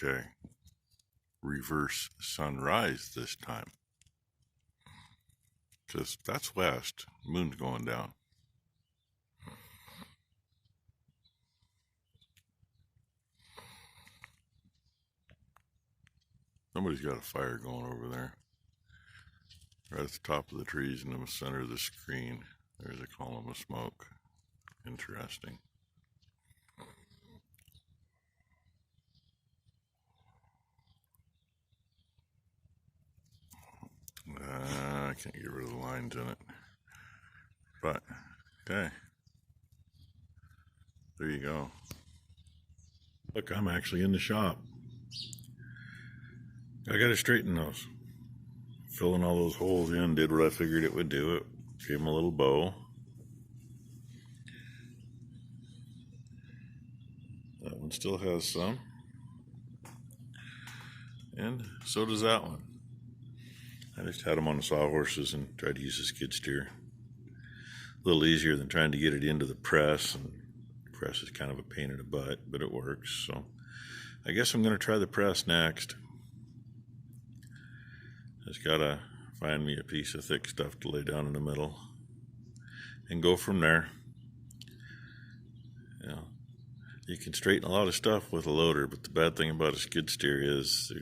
Okay. Reverse sunrise this time. Because that's west. Moon's going down. Somebody's got a fire going over there. Right at the top of the trees in the center of the screen. There's a column of smoke. Interesting. I can't get rid of the lines in it. But, okay. There you go. Look, I'm actually in the shop. I got to straighten those. Filling all those holes in, did what I figured it would do. It gave them a little bow. That one still has some. And so does that one. I just had them on the sawhorses and tried to use a skid steer. A little easier than trying to get it into the press, and the press is kind of a pain in the butt, but it works. So I guess I'm going to try the press next. Just gotta find me a piece of thick stuff to lay down in the middle and go from there. You know, you can straighten a lot of stuff with a loader, but the bad thing about a skid steer is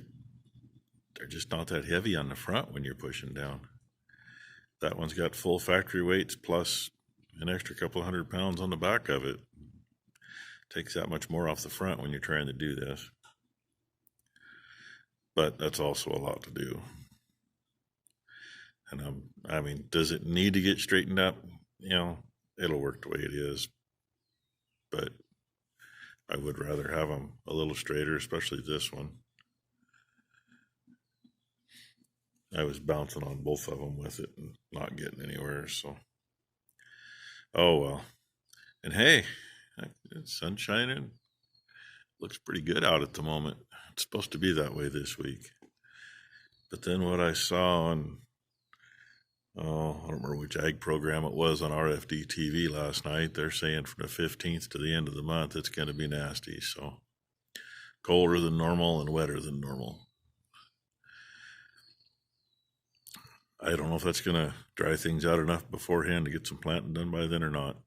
they're just not that heavy on the front when you're pushing down. That one's got full factory weights plus an extra couple 100 pounds on the back of it. Takes that much more off the front when you're trying to do this. But that's also a lot to do. And I mean, does it need to get straightened up? You know, it'll work the way it is. But I would rather have them a little straighter, especially this one. I was bouncing on both of them with it and not getting anywhere, so. Oh well. And hey, it's sun shining. Looks pretty good out at the moment. It's supposed to be that way this week. But then what I saw on, I don't remember which ag program it was on RFD TV last night, they're saying from the 15th to the end of the month it's going to be nasty. So colder than normal and wetter than normal. I don't know if that's going to dry things out enough beforehand to get some planting done by then or not.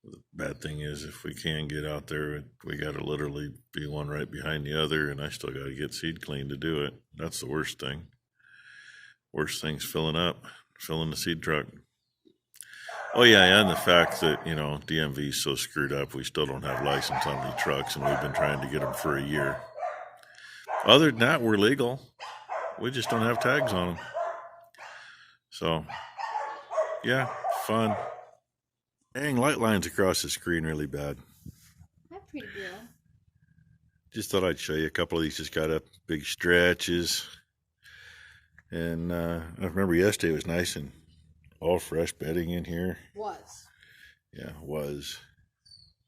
The bad thing is if we can get out there, we got to literally be one right behind the other, and I still got to get seed clean to do it. That's the worst thing. Worst thing's filling the seed truck. Oh yeah, and the fact that, you know, DMV's so screwed up, we still don't have license on these trucks, and we've been trying to get them for a year. Other than that, we're legal. We just don't have tags on them. So, yeah, fun. Dang, light lines across the screen really bad. That's pretty good. Just thought I'd show you a couple of these. Just got up big stretches. And I remember yesterday it was nice and all fresh bedding in here. Was. Yeah, it was.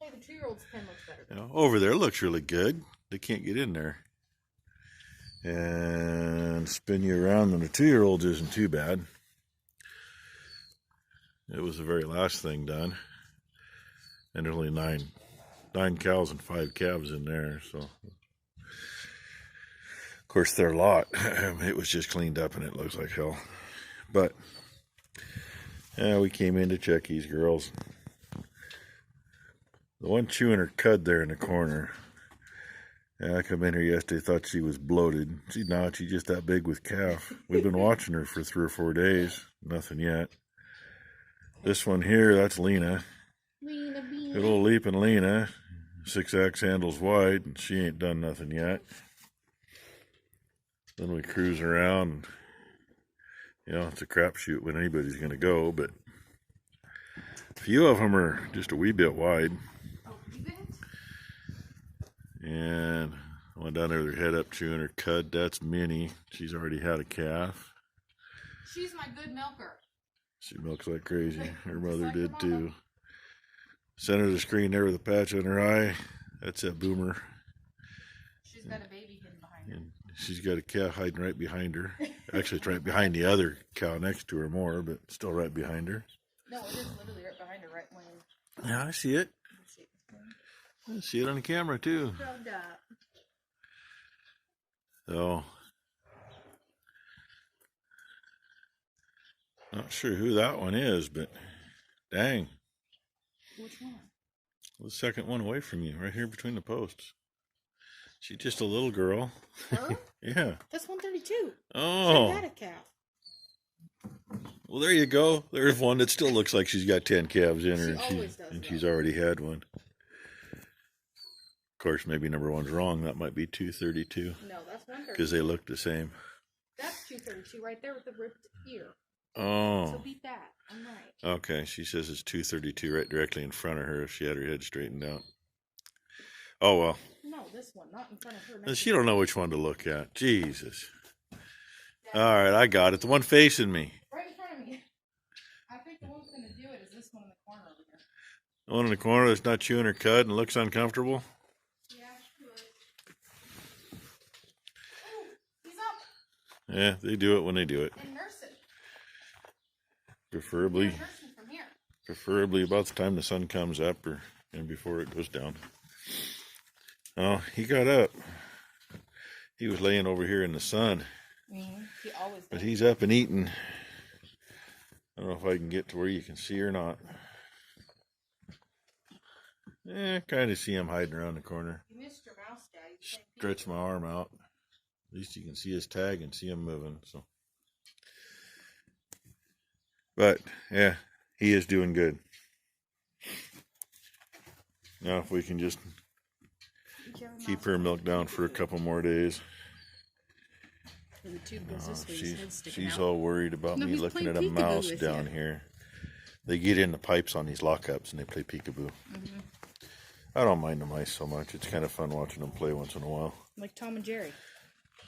Hey, the 2-year-old's pen looks better. You know, over there looks really good. They can't get in there. And spin you around, and the 2-year-old isn't too bad. It was the very last thing done. And there's only nine cows and 5 calves in there, so. Of course, their lot, it was just cleaned up and it looks like hell. But, yeah, we came in to check these girls. The one chewing her cud there in the corner. Yeah, I come in here yesterday, thought she was bloated. She's not, she's just that big with calf. We've been watching her for 3 or 4 days. Nothing yet. This one here, that's Lena. Good old leaping Lena. 6-axe handles wide, and she ain't done nothing yet. Then we cruise around. You know, it's a crapshoot when anybody's going to go, but a few of them are just a wee bit wide. And I went down there with her head up chewing her cud. That's Minnie. She's already had a calf. She's my good milker. She milks like crazy. Her mother did too. Center of the screen there with a patch on her eye. That's that Boomer. She's got a baby hidden behind her. And she's got a calf hiding right behind her. Actually, it's right behind the other cow next to her more, but still right behind her. No, it is literally right behind her, right when. Yeah, I see it. I see it on the camera too. Shrugged up. So, not sure who that one is, but dang. Which one? The second one away from you, right here between the posts. She's just a little girl. Her? Yeah. That's 132. Oh. She had a calf. Well, there you go. There's one that still looks like she's got 10 calves in her, She and always does she's that. already had one. Of course, maybe number one's wrong. That might be 232 No, that's 132. because they look the same. That's 232 right there with the ripped ear. Oh. So beat that. I'm right. Okay, she says it's 232 right directly in front of her if she had her head straightened out. Oh, well. No, this one, not in front of her. She don't know which one to look at. Jesus. All right, I got it. The one facing me. Right in front of me. I think the one that's going to do it is this one in the corner over here. The one in the corner that's not chewing her cud and looks uncomfortable. Yeah, she would. Oh, he's up. Yeah, they do it when they do it. And nursing. Preferably, Nursing from here. preferably about the time the sun comes up and before it goes down. Oh, he got up. He was laying over here in the sun. Mm-hmm. He always does. But he's up and eating. I don't know if I can get to where you can see or not. Kind of see him hiding around the corner. You missed your mouse, Dad. Stretch my arm out. At least you can see his tag and see him moving. So, but yeah, he is doing good. Now, if we can just keep her milk down for a couple more days. The tube goes this way, his head's sticking She's out. all worried about No, me he's looking playing at a peekaboo mouse with down you. here. They get in the pipes on these lockups and they play peekaboo. Mm-hmm. I don't mind the mice so much. It's kind of fun watching them play once in a while. Like Tom and Jerry.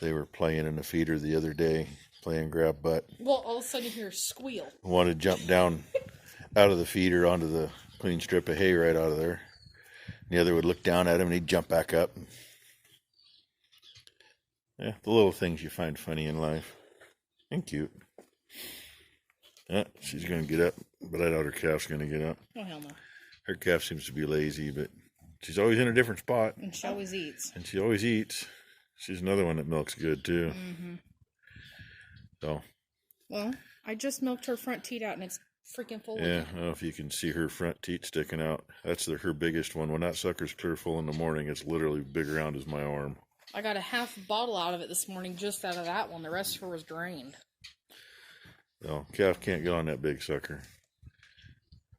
They were playing in the feeder the other day, playing grab butt. Well, all of a sudden you hear a squeal. One to jump down out of the feeder onto the clean strip of hay right out of there. And the other would look down at him and he'd jump back up. Yeah, the little things you find funny in life. And cute. Yeah, she's going to get up, but I doubt her calf's going to get up. Oh, hell no. Her calf seems to be lazy, but she's always in a different spot. And she always eats. And she always eats. She's another one that milks good, too. Mm-hmm. So. Well, I just milked her front teat out, and it's freaking full Yeah, again. I don't know if you can see her front teat sticking out. That's her biggest one. When that sucker's clear full in the morning, it's literally big around as my arm. I got a half bottle out of it this morning just out of that one. The rest of her was drained. So, calf can't get on that big sucker.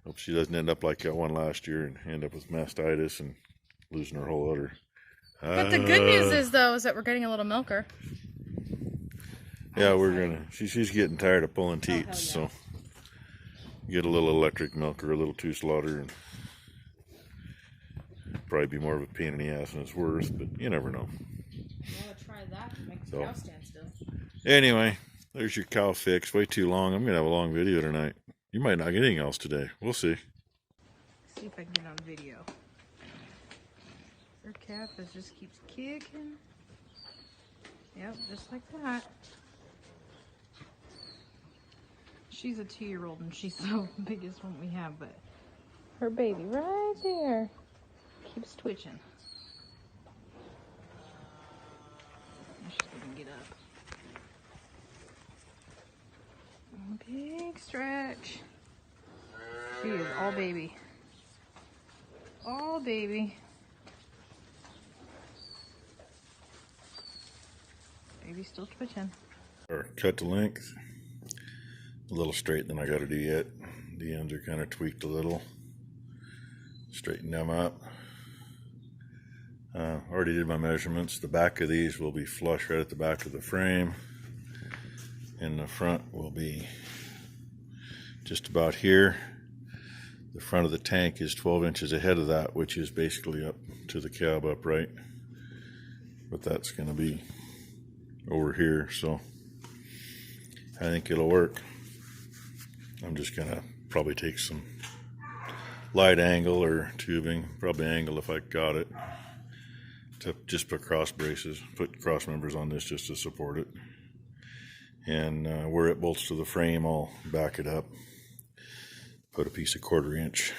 Hope she doesn't end up like that one last year and end up with mastitis and losing her whole udder. But the good news is, though, is that we're getting a little milker. Yeah, we're gonna. She's getting tired of pulling hell teats, yeah. so get a little electric milker, a little two slaughter, and probably be more of a pain in the ass than it's worth. But you never know. You want to try that to make the So. cow stand still. Anyway, there's your cow fix. Way too long. I'm gonna have a long video tonight. You might not get anything else today. We'll see. See if I can get on video. Her calf just keeps kicking. Yep, just like that. She's a 2-year-old and she's the biggest one we have, but her baby right there keeps twitching. She's gonna get up. Big stretch. She is all baby. All baby. Baby's still twitching. Or cut the length. A little straight than I got to do yet. The ends are kind of tweaked a little. Straighten them up. Already did my measurements. The back of these will be flush right at the back of the frame. And the front will be just about here. The front of the tank is 12 inches ahead of that, which is basically up to the cab upright. But that's going to be over here, so I think it'll work. I'm just going to probably take some light angle or tubing, probably angle if I got it, to just put cross braces, put cross members on this just to support it. And where it bolts to the frame, I'll back it up, put a piece of 1/4 inch,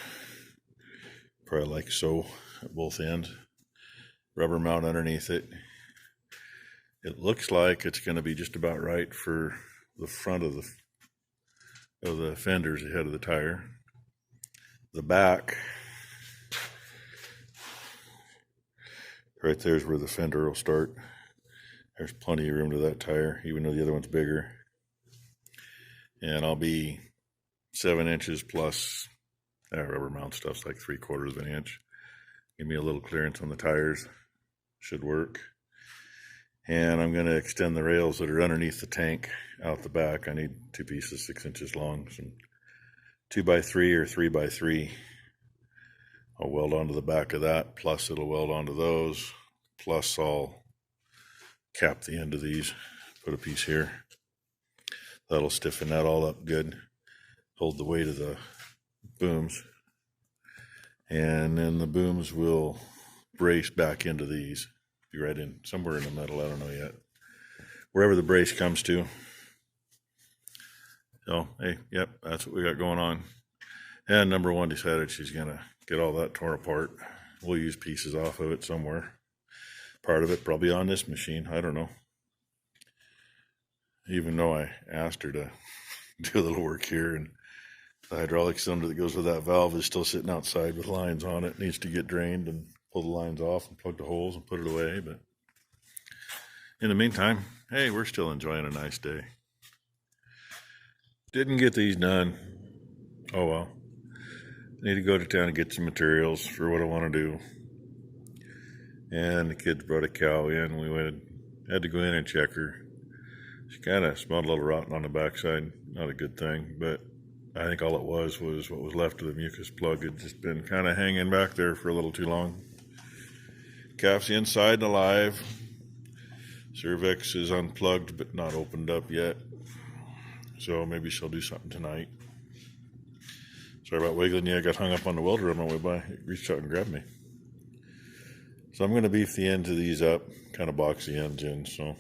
probably like so, at both ends, rubber mount underneath it, It looks like it's going to be just about right for the front of the fenders ahead of the tire. The back, right there is where the fender will start. There's plenty of room to that tire, even though the other one's bigger. And I'll be 7 inches plus that rubber mount stuff's like 3/4 of an inch. Give me a little clearance on the tires. Should work. And I'm going to extend the rails that are underneath the tank out the back. I need 2 pieces 6 inches long, some 2x3 or 3x3. I'll weld onto the back of that, plus it'll weld onto those, plus I'll cap the end of these, put a piece here. That'll stiffen that all up good, hold the weight of the booms, and then the booms will brace back into these. Be right in somewhere in the middle, I don't know yet. Wherever the brace comes to. So, hey, yep, that's what we got going on. And number one decided she's gonna get all that torn apart. We'll use pieces off of it somewhere. Part of it probably on this machine, I don't know. Even though I asked her to do a little work here, and the hydraulic cylinder that goes with that valve is still sitting outside with lines on it. Needs to get drained and pull the lines off and plug the holes and put it away. But in the meantime, hey, we're still enjoying a nice day. Didn't get these done. Oh well. Need to go to town and get some materials for what I want to do. And the kids brought a cow in. We had to go in and check her. She kind of smelled a little rotten on the backside. Not a good thing, but I think all it was what was left of the mucus plug had just been kind of hanging back there for a little too long. Calf's inside and alive. Cervix is unplugged but not opened up yet. So maybe she'll do something tonight. Sorry about wiggling you. I got hung up on the welder on my way by. It reached out and grabbed me. So I'm going to beef the ends of these up, kind of box the ends in. So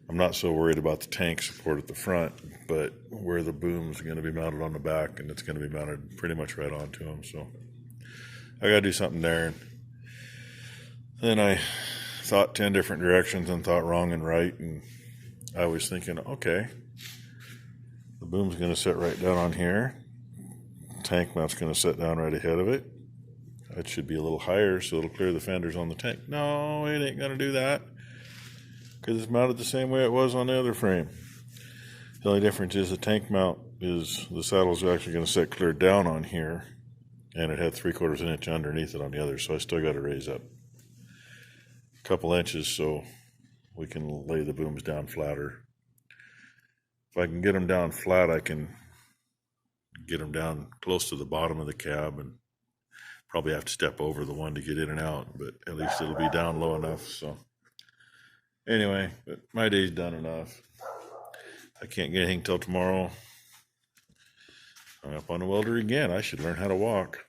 I'm not so worried about the tank support at the front, but where the boom's going to be mounted on the back, and it's going to be mounted pretty much right onto them. So I got to do something there. And then I thought 10 different directions and thought wrong and right. And I was thinking, okay, the boom's going to sit right down on here. Tank mount's going to sit down right ahead of it. It should be a little higher so it'll clear the fenders on the tank. No, it ain't going to do that because it's mounted the same way it was on the other frame. The only difference is the tank mount is the saddle's actually going to sit clear down on here, and it had 3/4 an inch underneath it on the other, so I still got to raise up a couple inches so we can lay the booms down flatter. If I can get them down flat, I can get them down close to the bottom of the cab, and probably have to step over the one to get in and out, but at least it'll be down low enough. So anyway, but my day's done enough. I can't get anything till tomorrow. I'm up on the welder again. I should learn how to walk.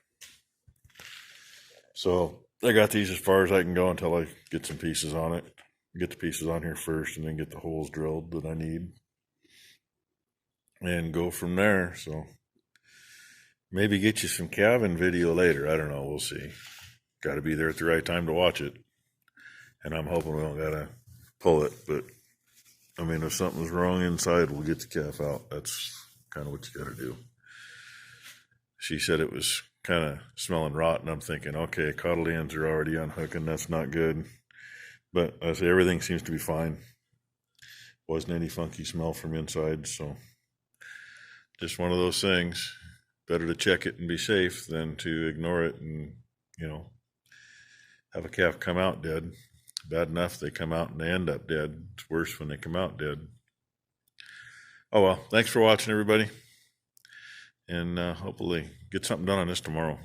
So I got these as far as I can go until I get some pieces on it. Get the pieces on here first and then get the holes drilled that I need. And go from there. So maybe get you some calving video later. I don't know. We'll see. Got to be there at the right time to watch it. And I'm hoping we don't got to pull it. But, I mean, if something's wrong inside, we'll get the calf out. That's kind of what you got to do. She said it was kind of smelling rotten. I'm thinking, okay, coddle ends are already unhooking. That's not good. But I say everything seems to be fine. Wasn't any funky smell from inside. So just one of those things. Better to check it and be safe than to ignore it and, have a calf come out dead. Bad enough they come out and they end up dead. It's worse when they come out dead. Oh well, thanks for watching, everybody. And hopefully get something done on this tomorrow.